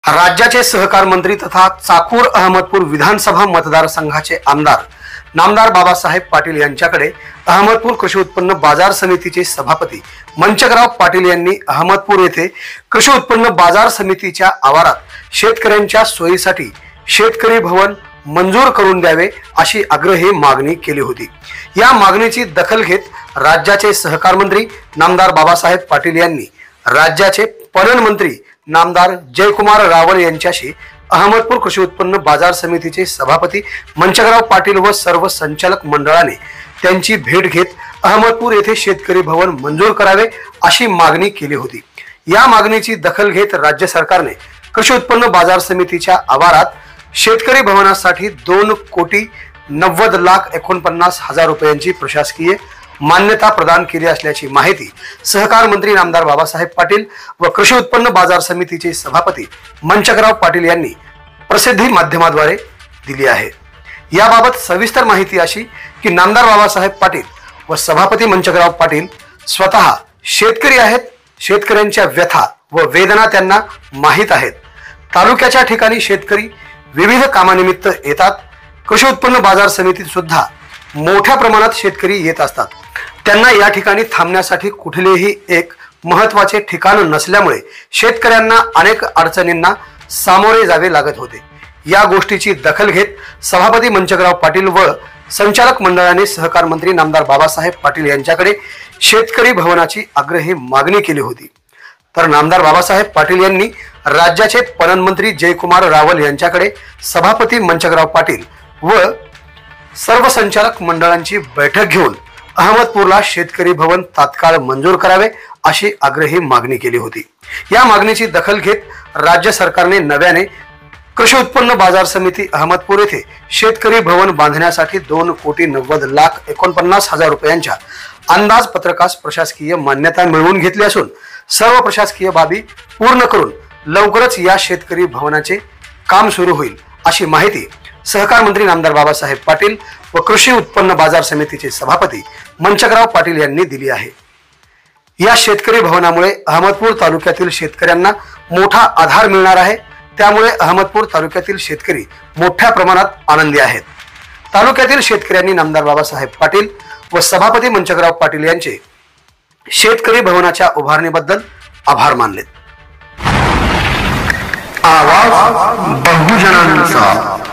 राज्याचे सहकार मंत्री तथा चाकूर अहमदपूर विधानसभा मतदारसंघाचे आमदार नामदार बाबासाहेब पाटील यांच्याकडे अहमदपूर कृषी उत्पन्न बाजार समितीचे सभापती मंचकराव पाटील यांनी अहमदपूर येथे कृषी उत्पन्न बाजार समितीच्या आवारात शेतकऱ्यांच्या सोयीसाठी शेतकरी भवन मंजूर करून द्यावे अशी आग्रही मागणी केली होती। या मागणीची दखल घेत राज्याचे सहकार मंत्री नामदार बाबासाहेब पाटील यांनी राज्याचे पणन मंत्री नामदार जयकुमार रावल यांच्याशी अहमदपूर कृषी उत्पन्न बाजार समितीचे सभापती मंचकराव पाटील व सर्व संचालक मंडळाने त्यांची भेट घेत अहमदपूर येथे शेतकरी भवन मंजूर करावे अशी मागणी केली होती। या मागणीची दखल घेत राज्य सरकारने कृषी उत्पन्न बाजार समितीच्या आवारात शेतकरी भवनासाठी 2,90,49,000 रुपयांची प्रशासकीय मान्यता प्रदान केली असल्याची माहिती सहकार मंत्री नामदार बाबासाहेब पाटील व कृषी उत्पन्न बाजार समितीचे सभापती मंचकराव पाटील यांनी प्रसिद्धी माध्यमाद्वारे दिली आहे। याबाबत सविस्तर माहिती अशी की नामदार बाबासाहेब पाटील व सभापती मंचकराव पाटील स्वतः शेतकरी आहेत। शेतकऱ्यांच्या व्यथा व वेदना त्यांना माहीत आहेत। तालुक्याच्या ठिकाणी शेतकरी विविध कामानिमित्त येतात। कृषी उत्पन्न बाजार समितीत सुद्धा मोठ्या प्रमाणात शेतकरी येत असतात। त्यांना या ठिकाणी थांबण्यासाठी कुठलेही एक महत्त्वाचे ठिकाण नसल्यामुळे शेतकऱ्यांना अनेक अडचणींना सामोरे जावे लागत होते। या गोष्टीची दखल घेत सभापती मंचकराव पाटील व संचालक मंडळाने सहकार मंत्री नामदार बाबासाहेब पाटील यांच्याकडे शेतकरी भवनाची आग्रही मागणी केली होती। तर नामदार बाबासाहेब पाटील यांनी राज्याचे पणन मंत्री जयकुमार रावल यांच्याकडे सभापती मंचकराव पाटील व सर्व संचालक मंडळांची बैठक घेऊन अहमदपूरला शेतकरी भवन तात्काळ मंजूर करावे अशी आग्रही मागणी केली होती। या मागणीची दखल घेत राज्य सरकारने नव्याने कृषी उत्पन्न बाजार समिती अहमदपूर येथे शेतकरी भवन बांधण्यासाठी 2,90,49,000 रुपयांच्या अंदाजपत्रकास प्रशासकीय मान्यता मिळवून घेतली असून सर्व प्रशासकीय बाबी पूर्ण करून लवकरच या शेतकरी भवनाचे काम सुरू होईल अशी माहिती सहकार मंत्री नामदार बाबासाहेब पाटील व कृषी उत्पन्न बाजार समितीचे सभापती मंचकराव पाटील यांनी दिली आहे। या शेतकरी भवनामुळे अहमदपूर तालुक्यातील शेतकऱ्यांना मोठा आधार मिळणार आहे। त्यामुळे अहमदपूर तालुक्यातील शेतकरी मोठ्या प्रमाणात आनंदी आहेत। तालुक्यातील शेतकऱ्यांनी नामदार बाबासाहेब पाटील व सभापती मंचकराव पाटील यांचे शेतकरी भवनाच्या उभारणीबद्दल आभार मानलेत। आवाज बहुजनांचा।